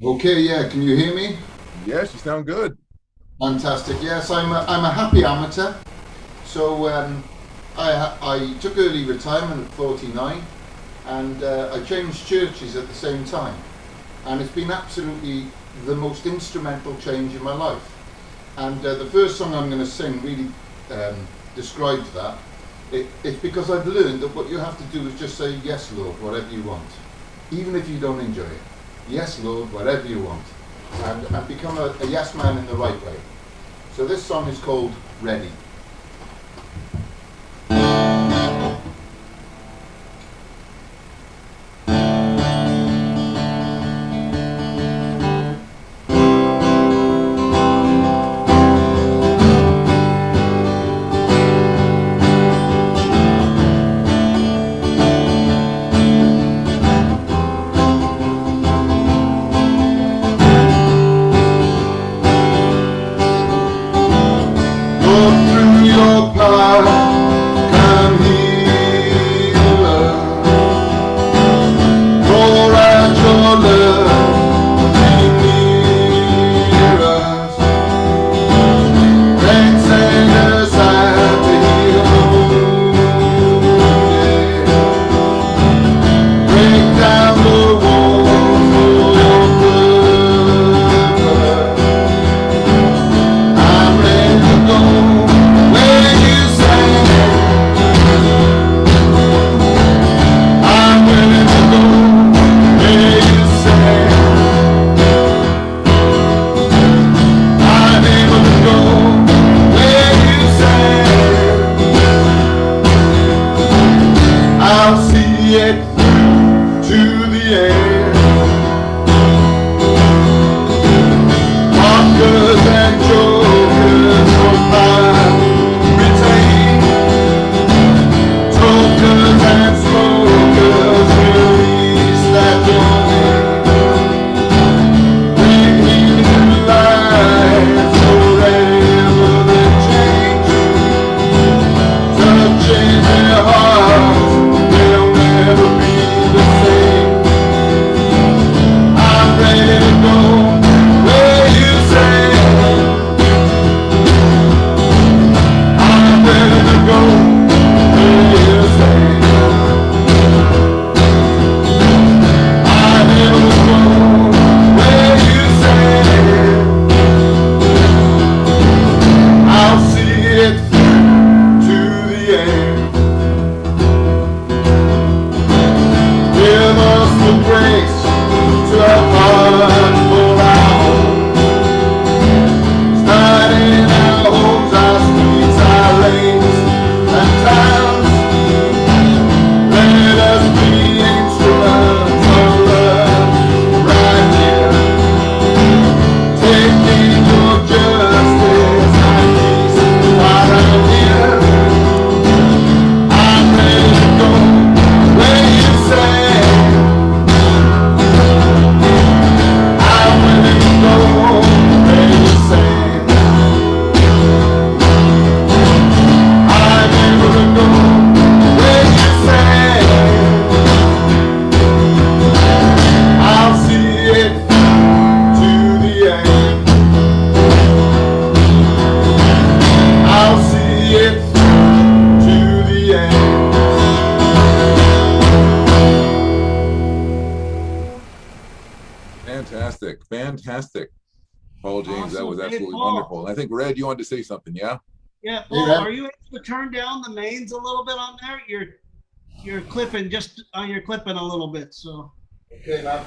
Okay, yeah, can you hear me? Yes, you sound good. Fantastic. Yes, I'm a happy amateur. So I took early retirement at 49 and I changed churches at the same time. And it's been absolutely the most instrumental change in my life. And the first song I'm going to sing really describes that. It's because I've learned that what you have to do is just say, yes, Lord, whatever you want, even if you don't enjoy it. Yes, Lord, whatever you want. And become a yes man in the right way. So this song is called Ready. Lord, through your power, come heal us. Pour out your love, be near us. Then send us out to heal the wounded. Break down the walls for your purpose. I'm ready to go where you say. I'm ready to go where you say. I'm able to go where you say. I'll see it to the end. Mockers and jokers will find retain. Tokers and smokers release that joy. Bring me new life forever the change. Touching their hearts, they'll never be the same. I'm ready to go where you say. I'm ready to go where you say. I'm able to go where you say. I'll see it through to the end. Give us the grace to have heart for our own. Starting our homes, our streets, our lanes and towns. Let us be instruments of love right here. Taking your justice and peace around here. I'm ready to go where you say. I'm willing to go where you say. I'm able to go where you say. I'll see it to the end. I'll see it to the end. Fantastic. Fantastic. Paul James, that was Awesome. Hey, absolutely Paul. wonderful. I think, Red, you wanted to say something, yeah? Yeah, Hey, Paul, man. are you able to turn down the mains a little bit on there? You're clipping just you're clipping a little bit. So Okay, man.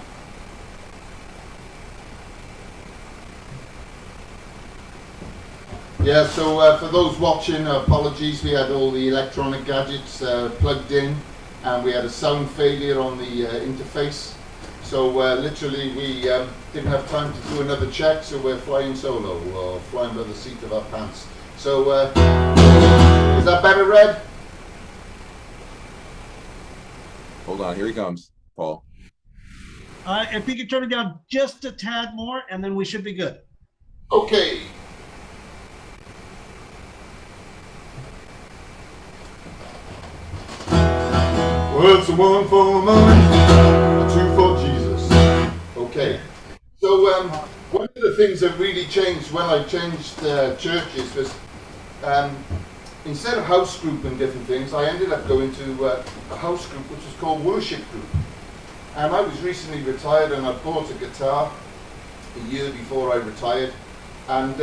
Yeah, so for those watching, apologies. We had all the electronic gadgets plugged in, and we had a sound failure on the interface. So literally, we didn't have time to do another check. So we're flying solo, or flying by the seat of our pants. So is that better, Red? Hold on, here he comes, Paul. if you could turn it down just a tad more, and then we should be good. Okay. Well, it's a one for money, a two for Jesus. Okay. So one of the things that really changed when I changed churches was instead of house group and different things, I ended up going to a house group which was called Worship Group. And I was recently retired and I bought a guitar a year before I retired, and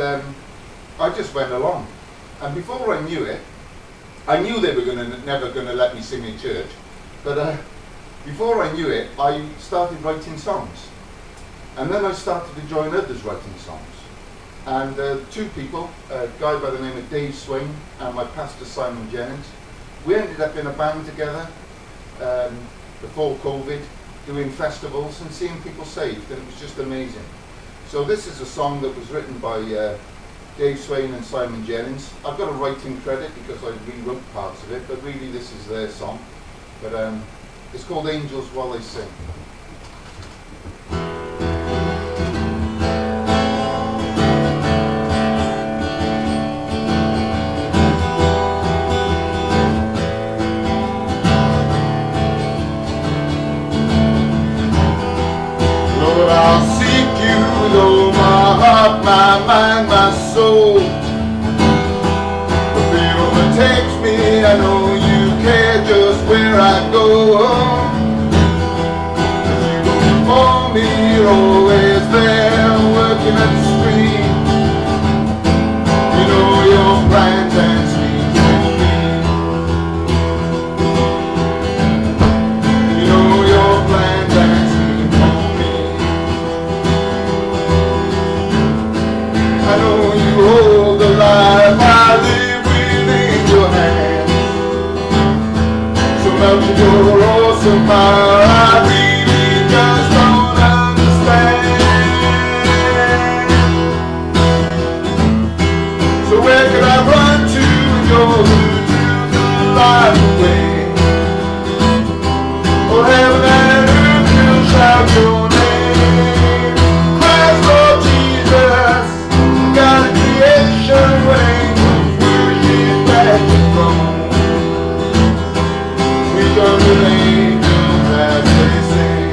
I just went along. And before I knew it, I knew they were never going to let me sing in church, but before I knew it, I started writing songs. And then I started to join others writing songs. And two people, a guy by the name of Dave Swain and my pastor Simon Jennings, we ended up in a band together before COVID, doing festivals and seeing people saved, and it was just amazing. So this is a song that was written by Dave Swain and Simon Jennings. I've got a writing credit because I rewrote parts of it, but really this is their song. But it's called Angels While They Sing. Lord, I'll seek you with all my heart, my mind, my soul. The fear overtakes me, I know you care just where I go. 'Cause you go before me, you're always there, working at the screen. You know your plans and schemes for me. You know your plans and schemes for me. I know you hold the life I live within your hands. So much of your awesome power I really just don't understand. So where can I run to when you're the life away? Oh, heaven and earth will shout your name. Christ, Lord Jesus, God of creation, when angels worship at your throne. We join with angels as they sing.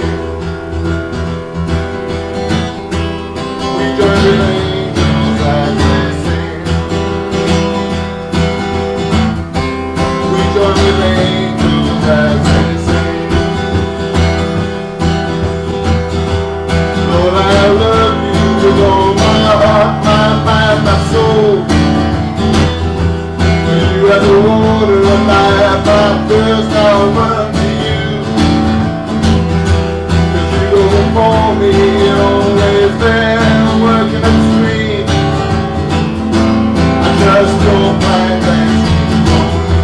We join with angels as they sing. We join with angels as they sing. Lord, I love you with all my heart, my mind, my soul. You are the water of life, my thirst now run to you. 'Cause you go before me, you're always there, working upstream. I trust your plans and schemes for me.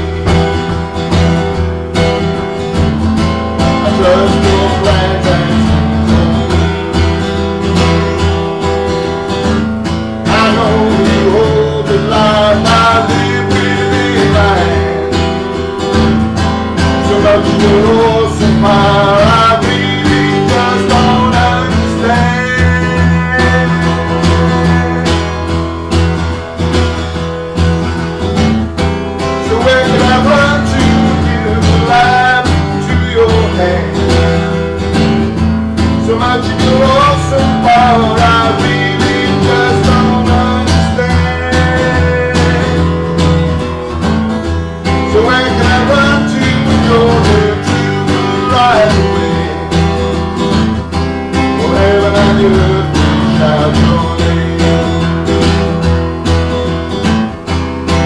I trust your plans and schemes for me. I know you hold the life I live within my hands. So much of your awesome power I really just don't understand. So where can I run to give the life to your hand? So much of your awesome power I really just don't understand. So where can I run to when you're there to right away? Oh, heaven and earth will shout your name.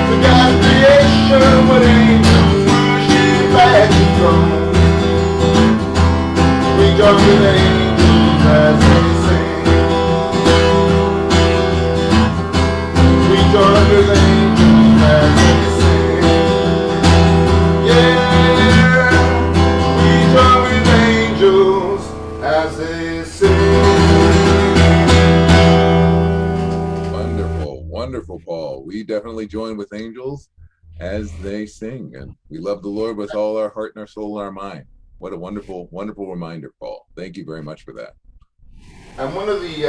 The God of creation, what angels worship at your throne. We join with angels as they sing. We join with angels as they sing. Yeah, we join with angels as they sing. Wonderful, wonderful, Paul. We definitely join with angels as they sing, and we love the Lord with all our heart and our soul and our mind. What a wonderful, wonderful reminder, Paul. Thank you very much for that. And one of the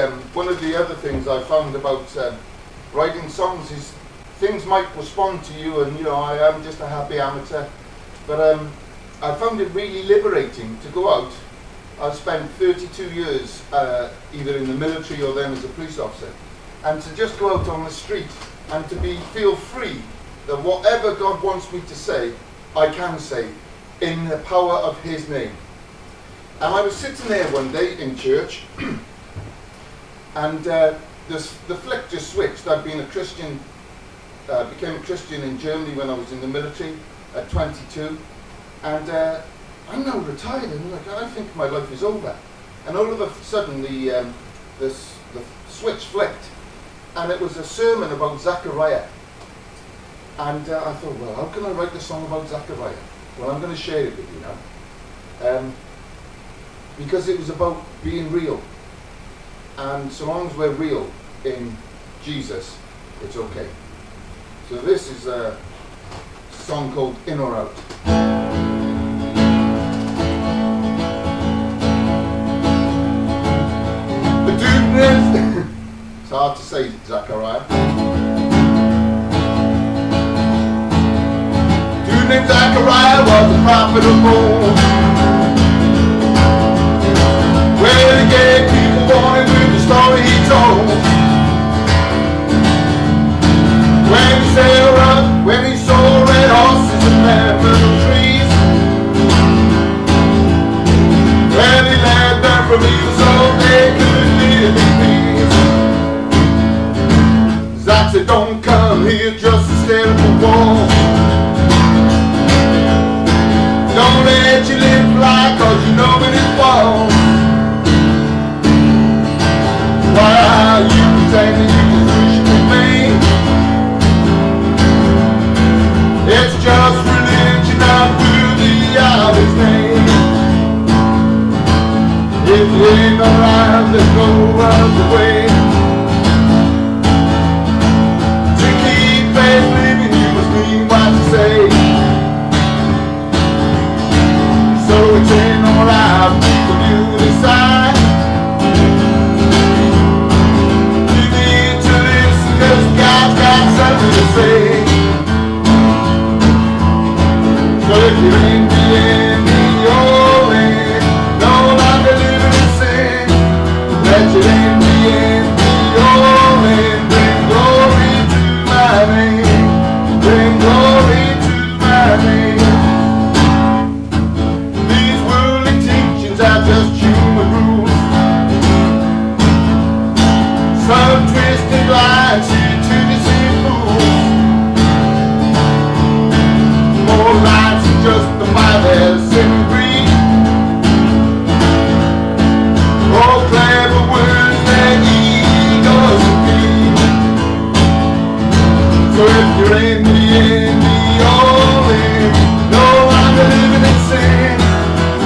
other things I found about writing songs is things might respond to you, and you know I am just a happy amateur, but I found it really liberating to go out I've spent 32 years either in the military or then as a police officer. And to just go out on the street and to feel free that whatever God wants me to say, I can say in the power of his name. And I was sitting there one day in church and the flick just switched. I'd been a Christian, became a Christian in Germany when I was in the military at 22. And I'm now retired, and like, I think my life is over. And all of a sudden the switch flicked, and it was a sermon about Zechariah. And I thought, well, how can I write a song about Zechariah? Well, I'm going to share it with you now. Because it was about being real. And so long as we're real in Jesus, it's okay. So this is a song called In or Out. It's hard to say, Zechariah. Dude named Zechariah was a prophet of old. Where the gay people wanted with the story he told. When he sailed up, when he saw red horses and bamboo trees. When he led them from evil so they could live in peace. Zach said, don't come here just to stare at the wall. Don't let you live fly, cause you know it is false. Why are you pretending you can wish with me? It's just religion not worthy of his name. If you ain't alive, there's no other way. To keep faith living, you must mean what you say. So it's in or out, people you decide. You need to listen, cause God's got something to say. So if you're in the end, in your way, no longer living in sin, let your end be in your end. Bring glory to my name. Bring glory to my name. These worldly teachings are just human rules. Some twisted lies here to deceive fools. More lies than just the Bible setting free. Oh, clever words that egos repeat. So if you're in the end, be all in. No longer living in sin.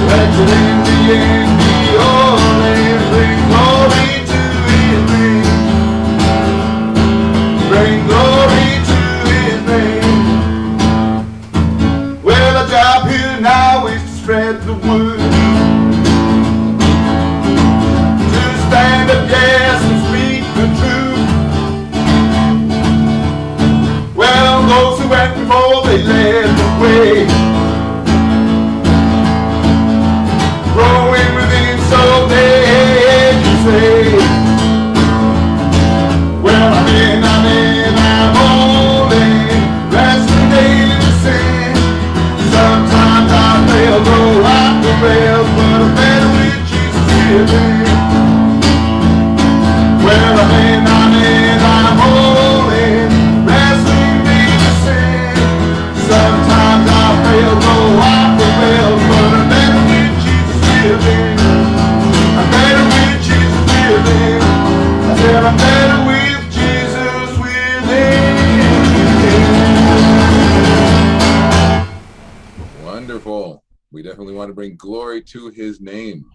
Let your end the end, be all in. Bring glory to his name. Bring glory to his name. Well, our job here now is to spread the word. Stand up, yes, and speak the truth. Well, those who went before, they led the way. Growing within, so they can say, well, I'm only resting daily to sin. Sometimes I fail, go off the rails, but I'm better with Jesus living. Well, I'm all in, wrestling me to sin. Sometimes I fail, go off the rails, but I'm better with Jesus living. I'm better with Jesus living. I said I'm better with Jesus living. Wonderful. We definitely want to bring glory to his name.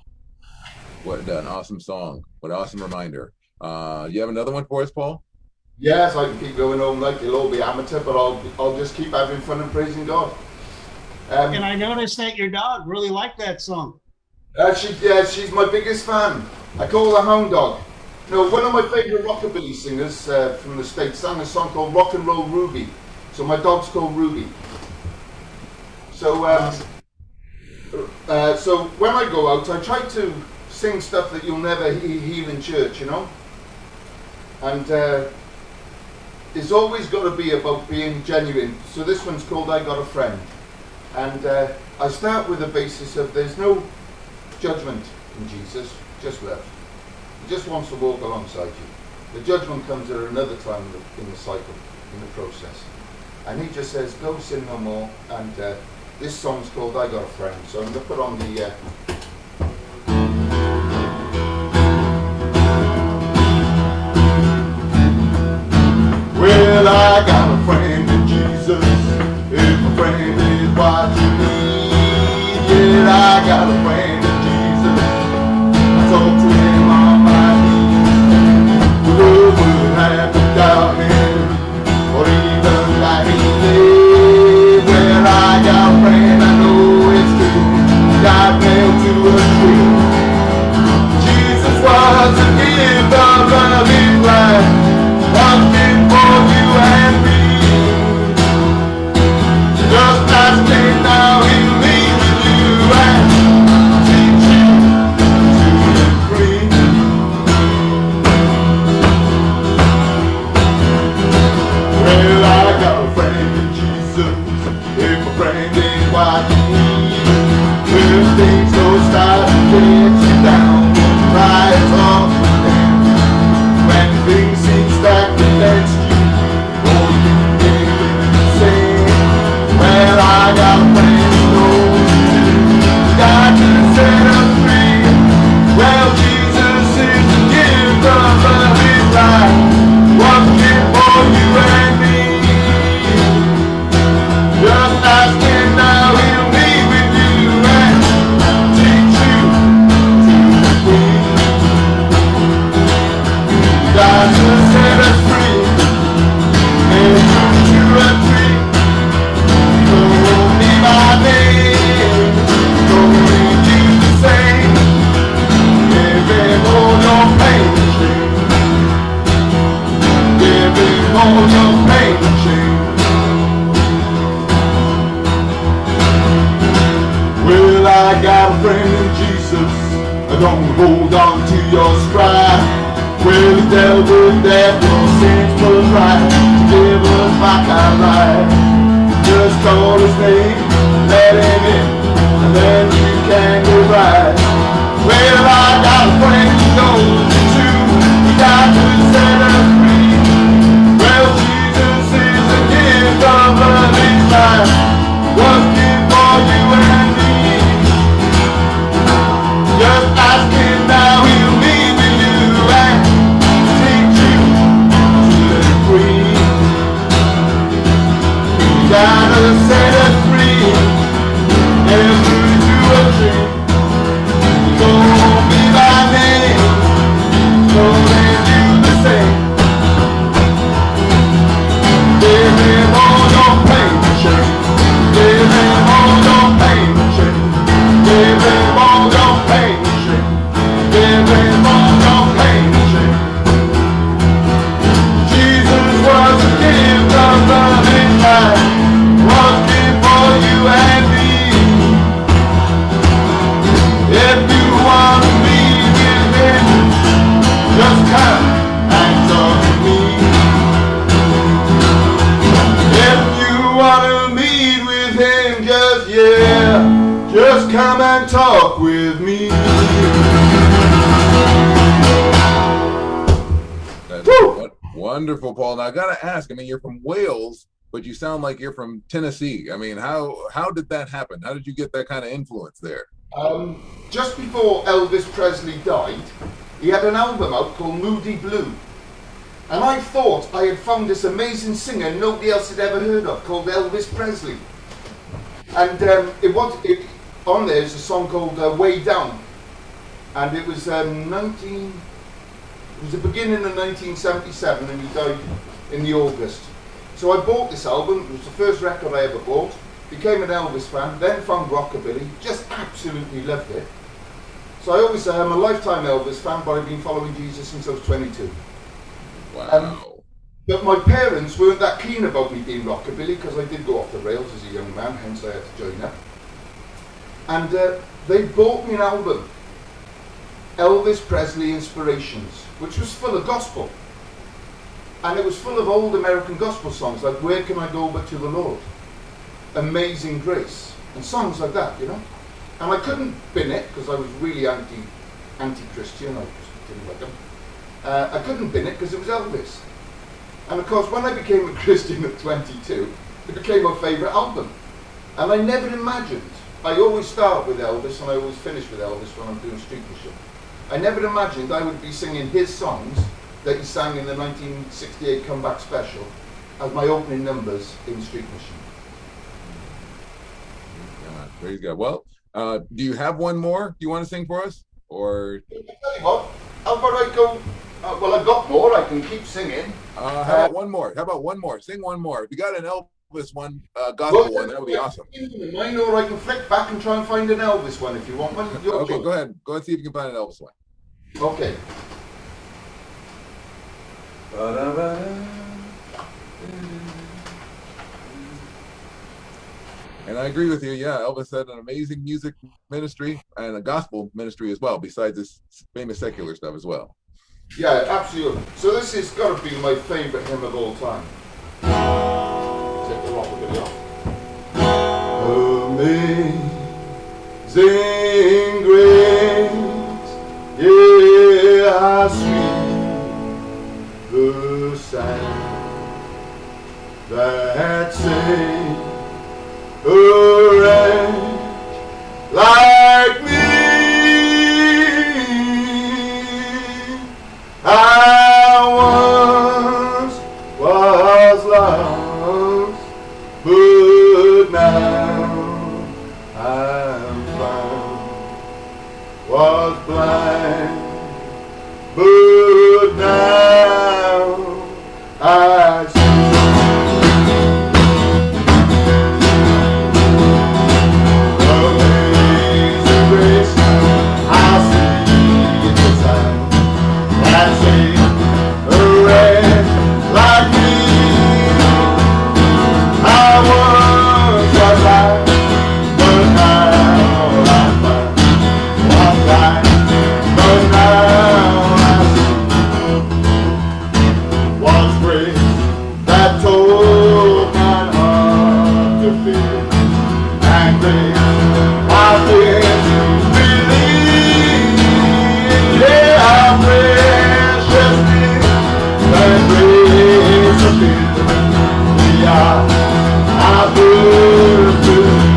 What an awesome song. What an awesome reminder. You have another one for us, Paul? Yes, I can keep going all night. It'll all be amateur, but I'll just keep having fun and praising God. And I noticed that your dog really liked that song. She's my biggest fan. I call her Hound Dog. You know, one of my favourite rockabilly singers from the States sang a song called Rock and Roll Ruby. So my dog's called Ruby. So So when I go out, I try to sing stuff that you'll never hear in church, you know. And it's always got to be about being genuine. So this one's called "I Got a Friend," and I start with the basis of there's no judgment in Jesus, just love. He just wants to walk alongside you. The judgment comes at another time in the cycle, in the process. And he just says, go sin no more. And this song's called "I Got a Friend." So I'm going to put on the... Well, I got a friend in Jesus. If a friend is what you need. Yeah, I got a friend in Jesus. I talk to him on my knees. The world would have to doubt him, or even like he did. Well, I got a friend, I know it's true. Got nailed to a tree. Jesus was a gift of loving life. Something for you and me. Just as me now, he'll be with you and teach you to live free. Well, I got a friend in Jesus. If a friend is what you need, when things go start to get you down, rise up and when things seem stacked against you, oh, you can live the same. Well, I got a friend who knows God can set us free. Well, Jesus is the gift of his life, working for you and me. Just ask him now, he'll be with you and teach you to be free. God will set us free, and put you a tree. So be my name, so we do the same. Give him all your pain and shame. Give him all your pain and shame. Well, I got a friend in Jesus. Don't hold on to your strife. Well, the devil that will sins was right to give us back our life. Just call his name, let him in, and then you can go right. Well, I got a friend who knows it too. He died to set us free. Well, Jesus is the gift of loving life, working for you and me. Just ask him now, he'll be with you and teach you to live free. He gotta set us free and put you a tree. So be my name, so they do the same. Give him all your pain and shame. Give him all your pain and shame. Give him all your pain and shame. Give him all your pain and shame. Jesus was a gift of loving life, working for you and me. If you want to be with him, just come and talk to me. If you want to meet with him, just come and talk with me. That's Woo! wonderful, Paul. Now I gotta ask. I mean, you're from Wales, but you sound like you're from Tennessee. I mean, how did that happen? How did you get that kind of influence there? Just before Elvis Presley died, he had an album out called Moody Blue. And I thought I had found this amazing singer nobody else had ever heard of, called Elvis Presley. And on there is a song called Way Down. And it was the beginning of 1977, and he died in the August. So I bought this album. It was the first record I ever bought. Became an Elvis fan, then found rockabilly, just absolutely loved it. So I always say I'm a lifetime Elvis fan, but I've been following Jesus since I was 22. Wow. But my parents weren't that keen about me being rockabilly, because I did go off the rails as a young man, hence I had to join up. and they bought me an album, Elvis Presley Inspirations, which was full of gospel. And it was full of old American gospel songs, like Where Can I Go But to the Lord, Amazing Grace, and songs like that, you know. And I couldn't bin it, because I was really anti-Christian, I just didn't like them. I couldn't bin it because it was Elvis. And of course, when I became a Christian at 22, it became my favourite album. And I never imagined, I always start with Elvis and I always finish with Elvis when I'm doing Street Worship. I never imagined I would be singing his songs that he sang in the 1968 comeback special as my opening numbers in Street Worship. Praise God. Well, do you have one more? Do you want to sing for us? Or I'll tell you what, how about I go, well, I've got more, I can keep singing. how about one more? How about one more? Sing one more. If you got an Elvis one, gospel one, that would be awesome. Mine, or I can flick back and try and find an Elvis one if you want one. Okay, go ahead. Go ahead, see if you can find an Elvis one. Okay. And I agree with you. Yeah, Elvis had an amazing music ministry and a gospel ministry as well, besides this famous secular stuff as well. Yeah, absolutely. So this has got to be my favourite hymn of all time. Take the rock a bit off. Amazing grace, yeah, how sweet the sound that saved a wretch like me. I once was lost, but now I'm found. Was blind, but now I see. Amazing grace, I see the sign that saved a wretch like me. I once was blind, but now I'm found. Was blind, but now I see. Was grace that told my heart to fear, and grace I did believe. Yeah, how precious is that grace appeared. Yeah, I first believed.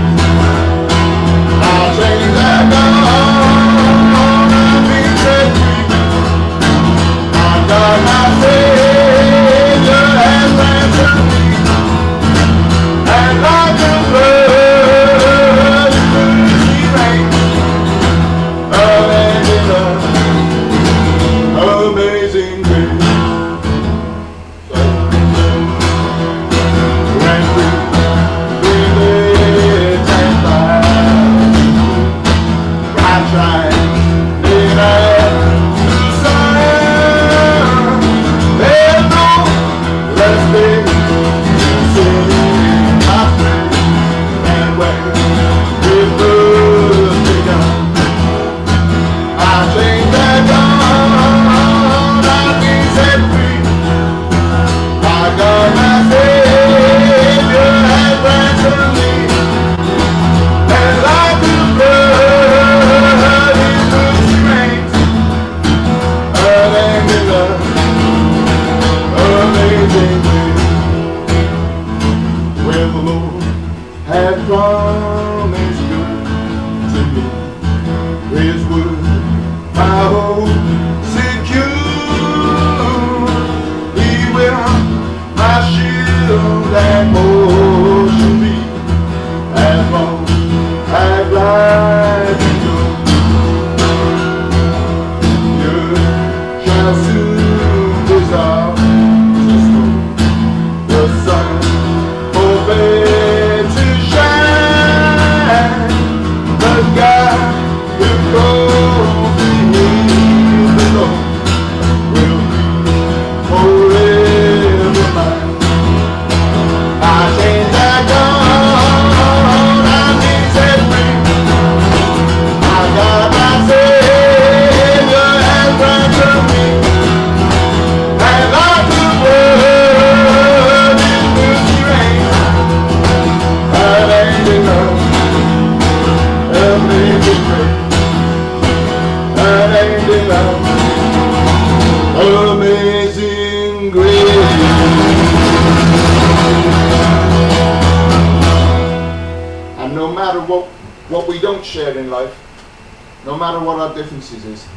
I'll change that gone and be set free. My God, my Savior has ransomed me, and like a bird he reigns, amazing grace. When we lived and died, bright shining as the sun, there's no less day to sing my praise. And when it was begun, I think that God has been matter what we don't share in life, no matter what our differences is,